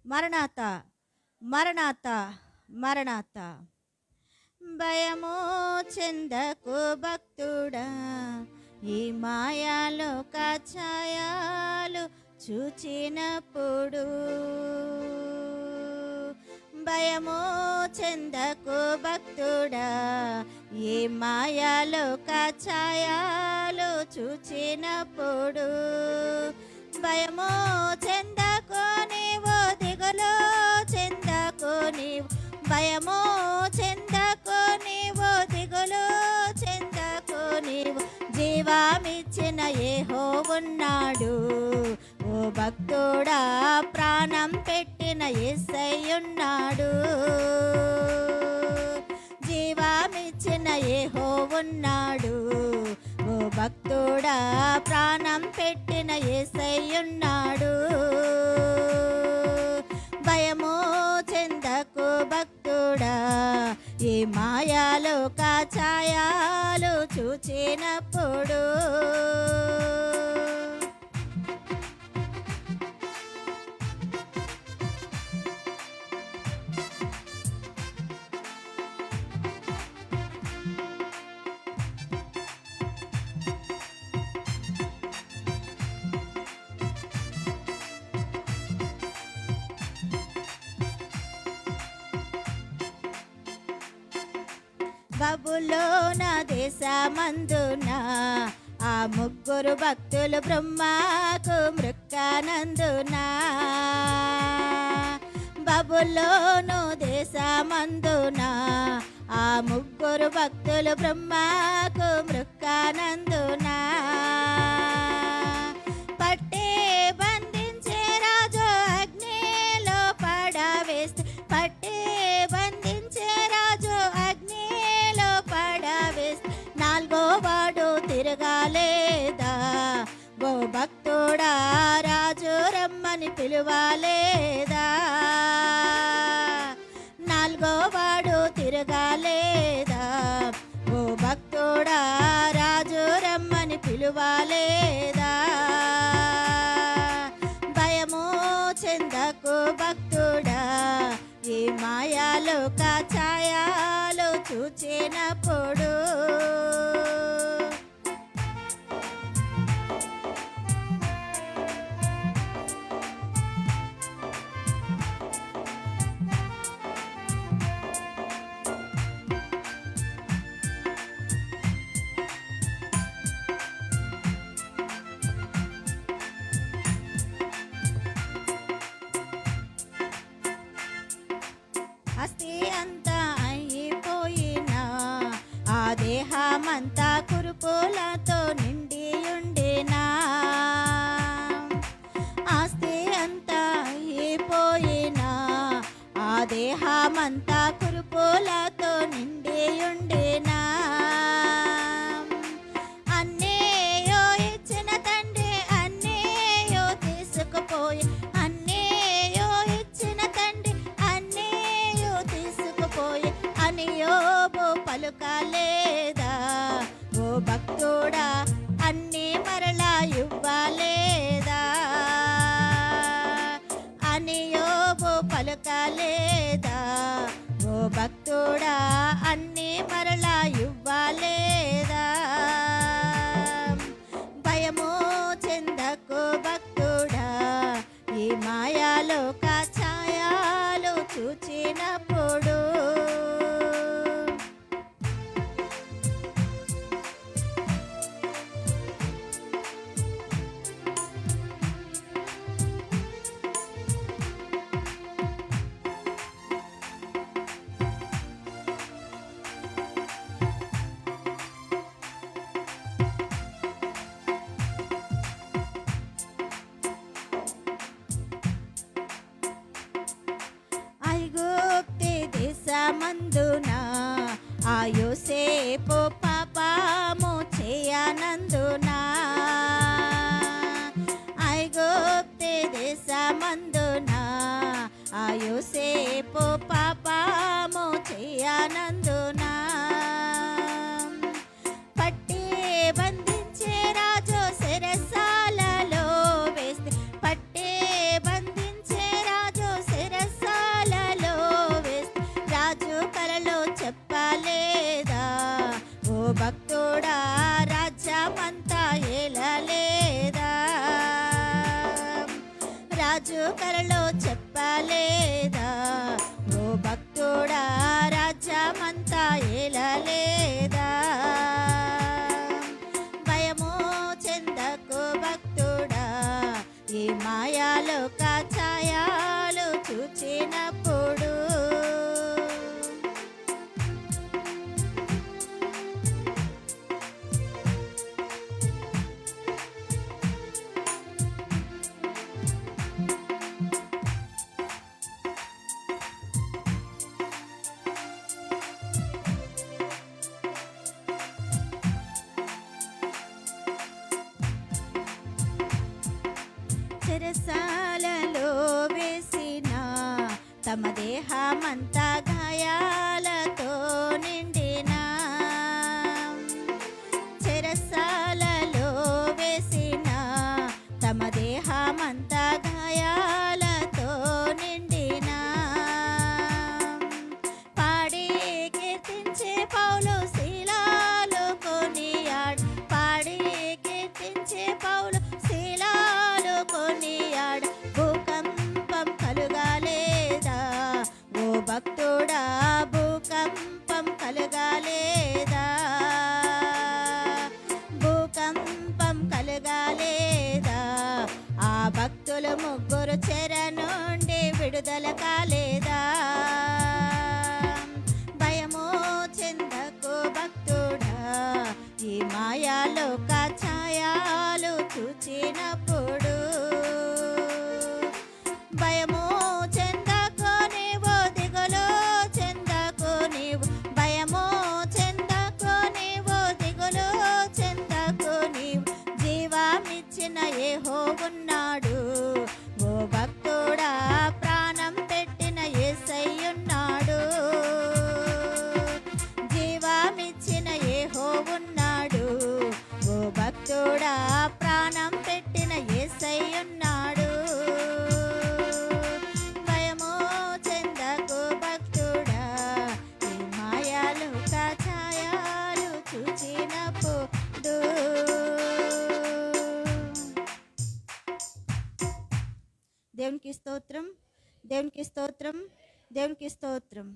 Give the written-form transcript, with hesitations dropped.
మరణాత మరణాత మరణాత. భయము చెందకు భక్తుడా, ఈ మాయాలోక ఛాయాలు చూచినప్పుడు. భయము చెందకు భక్తుడా, ఈ మాయాలోక ఛాయాలు చూచినప్పుడు. భయము చెందకు నీవు, దిగులు చెందకు నీవు. భయము చెందకు నీవు, దిగులు చెందకు నీవు. జీవమిచ్చిన యెహోవున్నాడు, ఓ భక్తుడా, ప్రాణం పెట్టిన యేసయ్యున్నాడు. జీవమిచ్చిన యెహోవున్నాడు, ఓ భక్తుడా, ప్రాణం పెట్టిన యేసయ్యున్నాడు. భయము చెందకు భక్తుడా, ఈ మాయాలోక ఛాయాలు చూచినప్పుడు. బబులోన దేశమందున ఆ ముగ్గురు భక్తులు బ్రహ్మకు మృక్కనందున. బబులోను దేశమందున ఆ ముగ్గురు భక్తులు బ్రహ్మకు మృక్కనందున. పట్టే బంధించే రాజు అగ్నిలో పడవేస్తే, పట్టే బంధించే రాజు అగ్నిలో పడవేస్తే, నాలుగో వాడు తిరగాలేదా? ఓ భక్తుడా, రాజు రమ్మని పిలువాలేదా? నాలుగో వాడు తిరగాలేదా? ఓ భక్తుడా, రాజు రమ్మని పిలువాలేదా? భయము చెందకు భక్తుడా, ఈ మాయాలోక ఛాయాలు చూచినప్పుడు. అస్థి అంతా అయిపోయినా, ఆ దేహమంతా కురుపులతో నిండి ఉండినా. ఆస్తి అంతా అయిపోయినా, ఆ దేహమంతా కురుపులతో నిండి ఉండినా. అన్నయ్యో ఇచ్చిన తండ్రి అన్నయ్యో తీసుకుపోయి, అన్నయ్యో ఇచ్చిన తండ్రి అన్నయ్యో తీసుకుపోయి అని యోబు పలుకలేదా? ఓ భక్తుడా, అన్నీ మరలా ఇవ్వలేదా అని యోబు పలుకలేదా? ఓ భక్తుడా, అన్నీ మరలా ఇవ్వలేదా? భయము చెందకు భక్తుడా, ఈ మాయాలోక ఛాయాలు చూచినప్పుడు. ఐగుప్తి దేశమందున ఆ యోసేపు పాపము చేయనందున. ఐగుప్తి దేశమందున ఆ యోసేపు పాపము చేయనందున. పట్టి బంధించే రాజు చెరసాలలో వేస్తే, పట్టి బంధించే రాజు యేసు కలలో చెప్పలేదా, ఓ భక్తుడా రాజ్యమంతా ఏలలేదా. భయము చెందకు భక్తుడా, ఈ మాయాలోక ఛాయాలు చూచినప్పుడు. చెరసాలలో వేసిన తమ దేహమంతా గాయాలతో నిండిన, చెరసాలలో వేసిన తమ దేహమంతా గాయాలతో నిండిన, పాడి కీర్తించే పౌలు శీలాలు కొనియాడు, పాడి కీర్తించే పౌలు శీలాలు కొనియాడు. భూకంపం కలుగాలేదా, ఓ భక్తుడా భూకంపం కలుగాలేదా, భూకంపం కలుగాలేదా. ఆ భక్తులు ముగ్గురు చెర నుండి విడుదల కాలేదా. భయము చెందకు భక్తుడా, ఈ మాయాలోక ఛాయాలు చూచినప్పుడు. భయము చెందకు నీవు, దిగులు చెందకు నీవు, భయము చెందకు నీవు, దిగులు చెందకు నీవు. జీవమిచ్చిన యెహోవున్నాడు, ఓ భక్తుడా ప్రాణం పెట్టిన యేసయ్యున్నాడు. జీవమిచ్చిన యెహోవున్నాడు, ఓ భక్తుడా ప్రాణం పెట్టిన యేసయ్యున్నాడు. భయము చెందకు భక్తుడా, ఈ మాయాలోక ఛాయాలు చూచినప్పుడు. దేవునికి స్తోత్రం, దేవునికి స్తోత్రం, దేవునికి స్తోత్రం.